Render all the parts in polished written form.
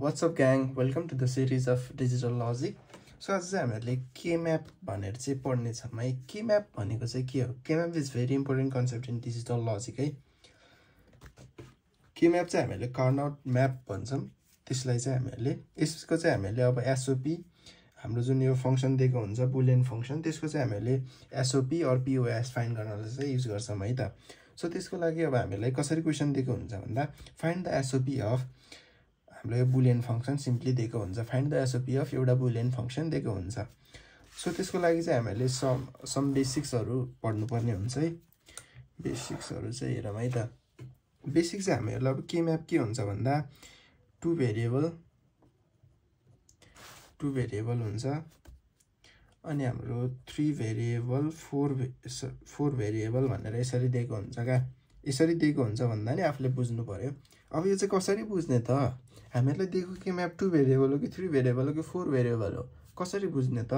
What's up gang? Welcome to the series of Digital Logic. So आज चाहिँ हामीले K-map भनेर चाहिँ पढ्ने छौं है. K-map भनेको चाहिँ के हो? K-map is very important concept in digital logic है. K-map चाहिँ हामीले Carnot map भन्छौं. त्यसलाई चाहिँ हामीले यसको चाहिँ हामीले अब SOP हाम्रो जुन यो फंक्सन दिएको हुन्छ बुलियन फंक्सन त्यसको चाहिँ हामीले SOP or POS फाइन्ड गर्नलाई चाहिँ युज गर्छौं है त. सो त्यसको लागि अब हामीलाई कसरी क्वेशन दिएको हुन्छ भन्दा फाइन्ड द SOP अफ हाम्रो यो बुलियन फंक्सन सिम्पली दिएको हुन्छ. फाइन्ड द SOP अफ एउटा बुलियन फंक्सन दिएको हुन्छ. सो त्यसको लागि चाहिँ हामीले सम बेसिक्सहरु पढ्नुपर्ने हुन्छ है. बेसिक्सहरु चाहिँ हेरौँ है त. बेसिक चाहिँ हामीहरुलाई अब K-map के हुन्छ भन्दा टु भेरिएबल हुन्छ अनि हाम्रो 3 भेरिएबल 4 भेरिएबल भनेर यसरी दिएको हुन्छ का. यसरी दिएको हुन्छ भन्दा नि आफुले बुझ्नु पर्यो. अब यो चाहिँ कसरी बुझ्ने त? हामीहरुलाई दिएको K-map 2 भेरिएबल हो कि 3 भेरिएबल हो कि 4 भेरिएबल हो कसरी बुझ्ने त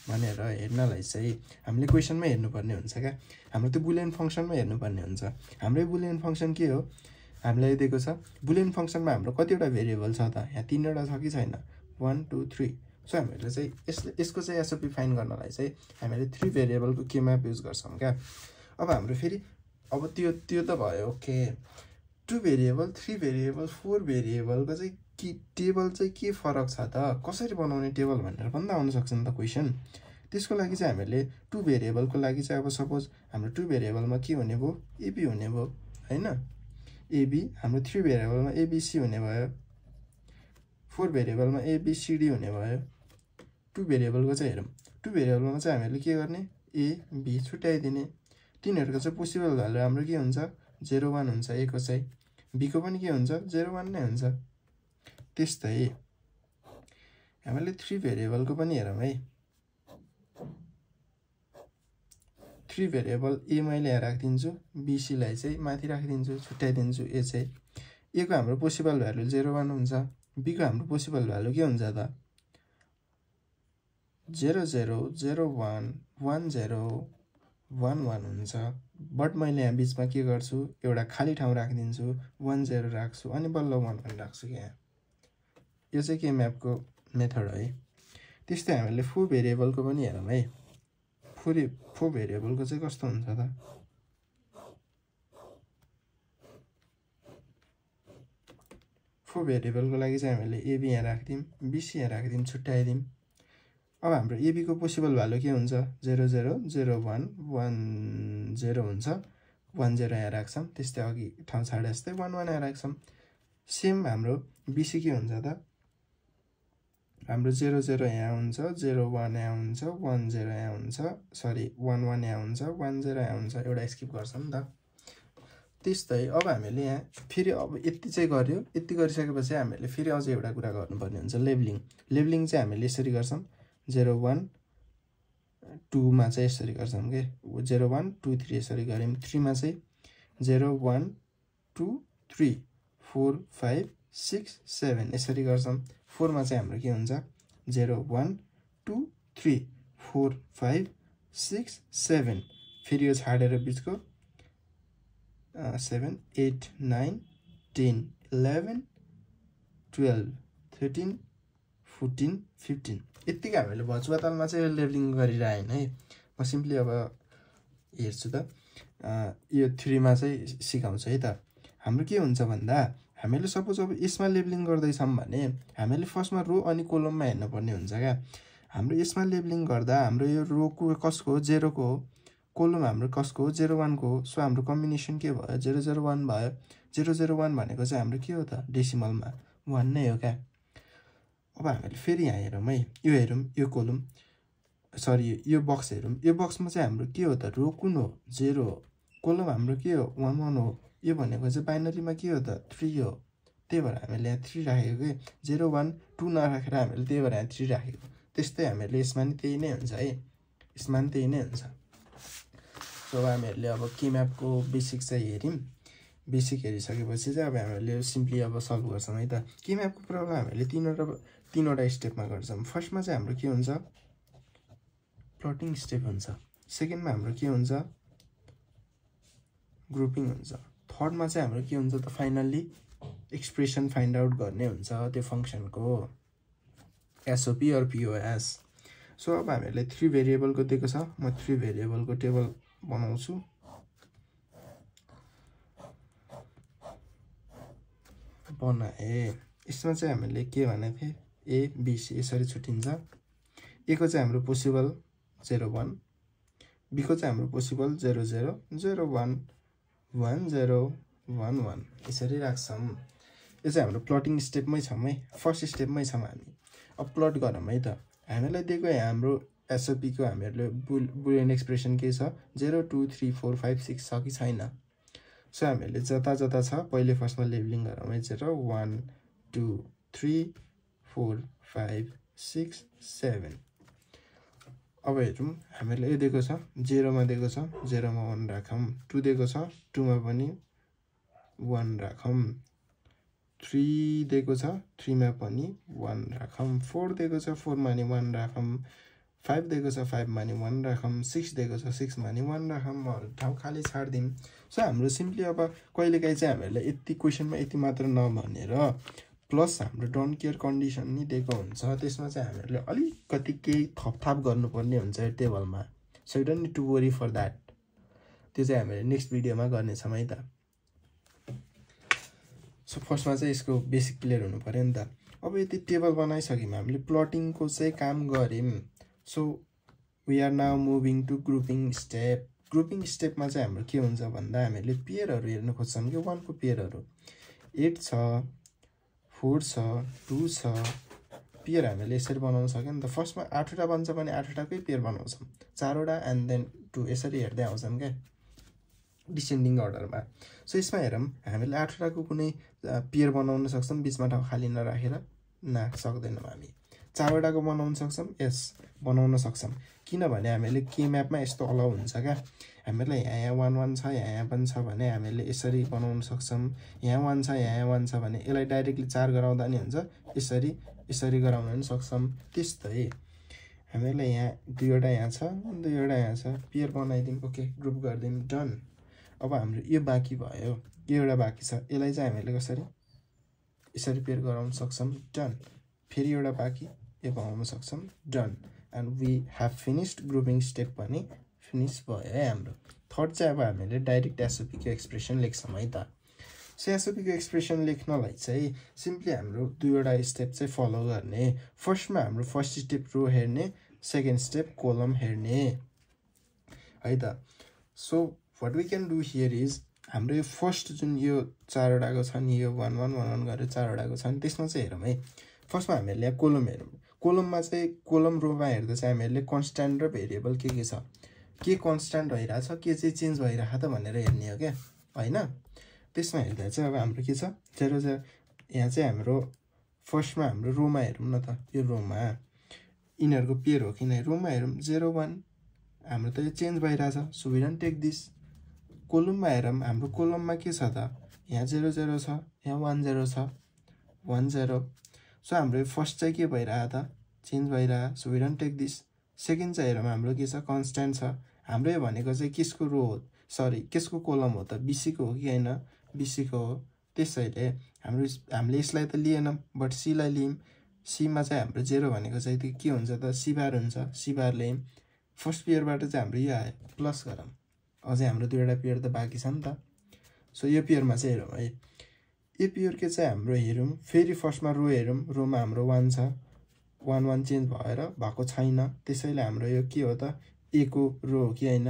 भनेर हेर्नलाई चाहिँ हामीले क्वेशनमा हेर्नुपर्ने हुन्छ का. हाम्रो त्यो बुलियन फंक्सनमा हेर्नुपर्ने हुन्छ. हाम्रो बुलियन फंक्सन के हो? हामीलाई दिएको छ बुलियन फंक्सनमा हाम्रो कतिवटा भेरिएबल छ त? यहाँ 3 वटा छ कि छैन? 1 2 3. सो हामीले चाहिँ यसको चाहिँ SOP फाइन्ड गर्नलाई चाहिँ हामीले 3 भेरिएबलको K-map युज गर्छौं का. अब हाम्रो फेरि अब त्यो त भयो. ओके 2 भेरिएबल 3 भेरिएबल 4 भेरिएबलको चाहिँ के टेबल चाहिँ के फरक छ त? कसरी बनाउने टेबल भनेर भन्दा आउन सक्छ नि त क्वेशन. त्यसको लागि चाहिँ हामीले 2 भेरिएबलको लागि चाहिँ अब सपोज हाम्रो 2 भेरिएबलमा के हुने भयो? AB हुने भयो हैन. AB हाम्रो 3 भेरिएबलमा ABC हुने भयो. 4 भेरिएबलमा ABCD हुने भयो. 2 भेरिएबलको चाहिँ हेरौँ. 2 भेरिएबलमा चाहिँ हामीले के गर्ने? A B छुट्याइदिने. तिनीहरुको चाहिँ पोसिबल भ्यालु हाम्रो के हुन्छ? 0 1 हुन्छ. A को चाहिँ B को पनि के हुन्छ? 0 1 नै हुन्छ. त्यस्तै हामीले 3 भेरिएबलको पनि हेरौँ है. 3 भेरिएबल A मैले यहाँ राख्दिन्छु, B C लाई चाहिँ माथि राख्दिन्छु, छुट्याइदिन्छु. A चाहिँ A को हाम्रो पोसिबल भ्यालु 0 1 हुन्छ. B को हाम्रो पोसिबल भ्यालु के हुन्छ त? 0 0 0 1 1 0 1 1 हुन्छ. बट मैले यहाँ बीचमा के गर्छु? एउटा खाली ठाउँ राख्दिन्छु, 1 0 राख्छु अनि बल्ल 1 1 राख्छु यहाँ. यो चाहिँ K-map को मेथड है. त्यस्तै हामीले 4 भेरिएबलको पनि हेरौँ है. 4 भेरिएबलको चाहिँ कस्तो हुन्छ त? 4 भेरिएबलको लागि चाहिँ हामीले AB यहाँ राख्दिम, BC यहाँ राख्दिम, छुट्याइदिम. अब हाम्रो AB को पोसिबल भ्यालु के हुन्छ? 0 0 0 1 1 0 हुन्छ. 1 0 यहाँ राख्छौं. त्यस्तै अघि ठाउँ छाडे जस्तै 1 1 यहाँ राख्छौं. सेम हाम्रो BC के हुन्छ त? हाम्रो 0 0 यहाँ हुन्छ, 0 1 यहाँ हुन्छ, 1 0 यहाँ हुन्छ, सरी 1 1 यहाँ हुन्छ, 1 0 यहाँ हुन्छ. एउटा स्किप गर्छौं नि त. त्यस्तै अब हामीले यहाँ फेरि अब यति चाहिँ गर्यो. यति गरिसकेपछि हामीले फेरि अझै एउटा कुरा गर्नुपर्ने हुन्छ, लेबलिङ. लेबलिङ चाहिँ हामीले यसरी गर्छौं. 0 1 2 मा चाहिँ यसरी गर्छौं के. 0 1 2 3 यसरी गर्यौं. 3 मा चाहिँ 0 1 2 3 4 5 6 7 यसरी गर्छौं. 4 मा चाहिँ हाम्रो के हुन्छ? 0 1 2 3 4 5 6 7. फेरि यो छाडेर बीचको 7 8 9 10 11 12 13 14 15. यतिकै हामीले भजुवातालमा चाहिँ लेबलिङ गरिरहेन है. म सिम्पली अब हेर्छु त. यो 3 मा चाहिँ सिकाउँछु है त. हाम्रो के हुन्छ भन्दा हामीले सपोज अब यसमा लेबलिङ गर्दै छौं भने हामीले फर्स्टमा रो अनि कोलममा हेर्न पर्ने हुन्छ का. हाम्रो यसमा लेबलिङ गर्दा हाम्रो यो रो को कसको हो? 0 को हो. कोलम हाम्रो कसको हो? 0 1 को हो. सो हाम्रो कम्बिनेसन के भयो? 0 0 1 भयो. 0 0 1 भनेको चाहिँ हाम्रो के हो त? डेसिमलमा 1 नै हो का. अब हामीले फेरि यहाँ हेरौँ है. यो हेरौँ, यो कोलम सरी यो बक्स हेरौँ. यो बक्समा चाहिँ हाम्रो के हो त? रो कुन हो? 0 हो. कोलम हाम्रो के हो? 1 1 हो. यो भनेको चाहिँ बाइनरीमा के हो त? 3 हो. त्यही भएर हामीले यहाँ 3 राखेको के. 0 1 2 नराखेर हामीले त्यही भएर यहाँ 3 राखेको. त्यस्तै हामीले यसमा नि त्यही नै हुन्छ है. यसमा नि त्यही नै हुन्छ. सो हामीहरूले अब K-map को बेसिक चाहिँ हेर्यौं. बेसिक हेरिसकेपछि चाहिँ अब हामीले सिम्पली अब सल्भ गर्छौं है त. K-map को प्रब्लम हामीले तीनवटा स्टेपमा गर्छौं. फर्स्टमा चाहिँ हाम्रो के हुन्छ? प्लटिङ स्टेप हुन्छ. सेकेन्डमा हाम्रो के हुन्छ? ग्रुपिङ हुन्छ. थर्डमा चाहिँ हाम्रो के हुन्छ त? फाइनल्ली एक्सप्रेसन फाइन्ड आउट गर्ने हुन्छ त्यो फङ्सनको एसओपी अर पिओएस। सो अब हामीहरूलाई 3 भेरिएबलको दिएको छ। म 3 भेरिएबलको टेबल बनाउँछु। बनाए यसमा चाहिँ हामीले के भनेको थिए ए बी सी यसरी छुटिन्छ। ए को चाहिँ हाम्रो पोसिबल 0 1, बी को चाहिँ हाम्रो पोसिबल 0 0 0 1 1 0 1 1 यसरी राख्छौँ। यो चाहिँ हाम्रो प्लटिङ स्टेपमै छौँ है, फर्स्ट स्टेपमै छौँ हामी। अब प्लट गरौँ है त। हामीलाई दिएको हाम्रो एसओपी को हामीहरूले बुलियन एक्सप्रेसन के छ 0 2 3 4 5 6 छ कि छैन। सो हामीहरूले जता जता छ पहिले फर्स्टमा लेबलिङ गरौँ है। 0 1 2 3 4 5 6 7। अब हेरौँ हामीहरूले यो दिएको छ 0 मा दिएको छ 0 मा 1 राखौँ, 2 दिएको छ 2 मा पनि 1 राखौँ, 3 दिएको छ 3 मा पनि 1 राखौँ, 4 दिएको छ 4 मा नि 1 राखौँ, 5 दिएको छ 5 मा नि 1 राखौँ, 6 दिएको छ 6 मा नि 1 राखौँ, ठाउँ खाली छाड्दिउँ। सो हाम्रो सिम्पली अब कहिलेकाहीँ चाहिँ हामीहरूलाई यति क्वेसनमा यति मात्र नभनेर प्लस हाम्रो डोन्ट केयर कन्डिसन नि दिएको हुन्छ, त्यसमा चाहिँ हामीहरूले अलिकति केही थपथाप गर्नुपर्ने हुन्छ यो टेबलमा। So you don't need to worry for that. त्यो चाहिँ हामीले नेक्स्ट भिडियोमा गर्नेछौँ है त। सो फर्स्टमा चाहिँ यसको बेसिक क्लियर हुनु पर्यो नि त। अब यति टेबल बनाइसक्यौँ, हामीले प्लटिङको चाहिँ काम गऱ्यौँ। So we are now moving to grouping step. Grouping स्टेपमा चाहिँ हाम्रो के हुन्छ भन्दा हामीले पेयरहरू हेर्न खोज्छौँ कि 1 को पेयरहरू 8 छ 4 छ 2 छ। पेयर हामीले यसरी बनाउन सक्यो नि त। फर्स्टमा 8 वटा बन्छ भने 8 वटाकै पेयर बनाउँछौँ, 4 वटा एन्ड देन 2 यसरी हेर्दै आउँछौँ क्या डिसेन्डिङ अर्डरमा। सो यसमा हेरौँ हामीले 8 वटाको कुनै पेयर बनाउन सक्छौँ बिचमा ठाउँ खाली नराखेर, न सक्दैनौँ हामी। 4 वटाको बनाउन सक्छौँ, यस बनाउन सक्छौँ, किनभने हामीले के म्यापमा यस्तो अलाउ हुन्छ क्या। हामीलाई यहाँ 1 1 छ यहाँ पनि छ भने हामीले यसरी बनाउन सक्छौँ, यहाँ 1 छ यहाँ 1 छ भने यसलाई डाइरेक्टली 4 गराउँदा नि हुन्छ, यसरी यसरी गराउन पनि सक्छौँ। त्यस्तै हामीलाई यहाँ 2 वटा यहाँ छ 2 वटा यहाँ छ, पेयर बनाइदिउँ, ओके ग्रुप गरिदिउँ, डन। अब हाम्रो यो बाँकी भयो, यो एउटा बाँकी छ, यसलाई चाहिँ हामीले कसरी यसरी पेयर गराउन सक्छौँ, डन। फेरि एउटा बाँकी यो बनाउन सक्छौँ, done. And we have finished grouping step पनि फिनिस भयो है हाम्रो। थर्ड चाहिँ अब हामीले डाइरेक्ट एसओपीको एक्सप्रेसन लेख्छौँ है त। सो एसओपीको एक्सप्रेसन लेख्नलाई चाहिँ सिम्पली हाम्रो 2 वटा स्टेप चाहिँ फलो गर्ने। फर्स्टमा हाम्रो फर्स्ट स्टेप रो हेर्ने, सेकेन्ड स्टेप कोलम हेर्ने है त। So what we can do here is हाम्रो यो फर्स्ट जुन यो 4 वटाको छ नि, यो 1 1 1 1 गरेर 4 वटाको छ नि, त्यसमा चाहिँ हेरौँ है। फर्स्टमा हामीहरूले यहाँ कोलम हेरौँ। कोलममा चाहिँ कोलम रोमा हेर्दा चाहिँ हामीहरूले कन्स्ट्यान्ट र भेरिएबल के छ, के कन्स्ट्यान्ट भइरहेछ के चाहिँ चेन्ज भइरहेछ त भनेर हेर्ने हो क्या होइन। त्यसमा हेर्दा चाहिँ अब हाम्रो के छ 0 0, यहाँ चाहिँ हाम्रो फर्स्टमा हाम्रो रोमा हेरौँ न त। यो रोमा यिनीहरूको पेयर हो किन, रोमा हेरौँ 0 1 हाम्रो त यो चेन्ज भइरहेछ, so we don't take this. कोलममा हेरौँ हाम्रो कोलममा के छ त, यहाँ 0 0 छ यहाँ 1 0 छ 1 0। सो हाम्रो फर्स्ट चाहिँ के भइरहेछ त चेन्ज भइरहेछ, so we don't take this. Second चाहिँ हेरौँ हाम्रो के छ कन्स्ट्यान्ट छ। हाम्रो यो भनेको चाहिँ केसको रो हो, सरी केसको कोलम हो त, बीसीको हो कि होइन बीसीको हो। त्यसैले हामीले यसलाई त लिएनौँ बट सीलाई लियौँ। सीमा चाहिँ हाम्रो 0 भनेको चाहिँ त्यो के हुन्छ त सी बार हुन्छ, सी बार ल्यायौँ। फर्स्ट पेयरबाट चाहिँ हाम्रो यो आयो, प्लस गरौँ, अझै हाम्रो 2 वटा पेयर त बाँकी छ नि त। सो यो पेयरमा चाहिँ हेरौँ है, यो पेयर के चाहिँ हाम्रो हेरौँ। फेरि फर्स्टमा रो हेरौँ, रोमा हाम्रो 1 छ 1 1 चेन्ज भएर भएको छैन, त्यसैले हाम्रो यो के हो त ए को रो हो कि होइन,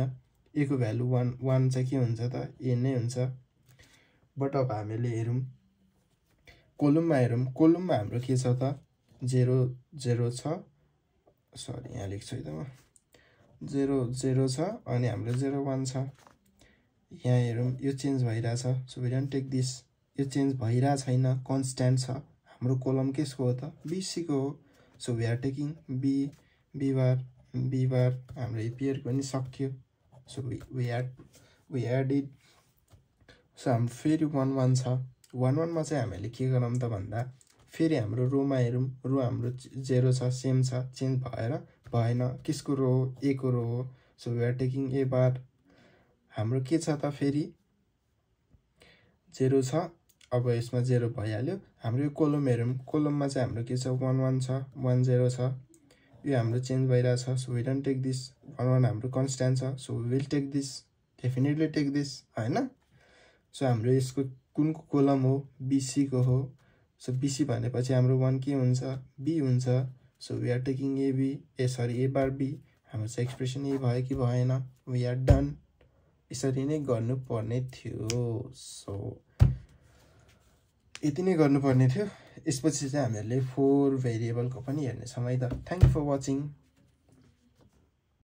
ए को भ्यालु 1 1 चाहिँ के हुन्छ त ए नै हुन्छ। बट अब हामीले हेरौँ कोलममा हेरौँ, कोलममा हाम्रो के छ त 0 0 छ, सरी यहाँ लेख्छु है त म, 0 0 छ अनि हाम्रो 0 1 छ। यहाँ हेरौँ यो चेन्ज भइरहेछ, so we don't take this. यो चेन्ज भइरहेको छैन, कन्स्ट्यान्ट छ। हाम्रो कोलम केसको हो त बीसीको हो, so we are taking B B bar. हाम्रो यो पेयर पनि सक्यो, सो वी एडिड। सो हाम्रो फेरि 1 1 छ, 1 1 मा चाहिँ हामीले के गरौँ त भन्दा फेरि हाम्रो रोमा हेरौँ, रो हाम्रो 0 छ सेम छ, चेन्ज भएन, केसको रो हो ए को रो हो, सो वी आर टेकिङ ए बार। हाम्रो के छ त फेरि 0 छ अब यसमा 0 भइहाल्यो। हाम्रो यो कोलम हेरौँ, कोलममा चाहिँ हाम्रो के छ 1 1 छ 1 0 छ, यो हाम्रो चेन्ज भइरहेछ। So we don't take this. 1 1 हाम्रो कन्स्ट्यान्ट छ, so we will take this, definitely take this हैन। सो हाम्रो यसको कुनको कोलम हो, BC को हो। सो BC भनेपछि हाम्रो 1 के हुन्छ, B हुन्छ। So we are taking AB, A bar B। हाम्रो चाहिँ एक्सप्रेसन यही भयो कि भएन, वी आर डन। यसरी नै गर्नुपर्ने थियो। सो यति नै गर्नुपर्ने थियो। यसपछि चाहिँ हामीहरूले 4 भेरिएबलको पनि हेर्नेछौँ है त। Thank you for watching.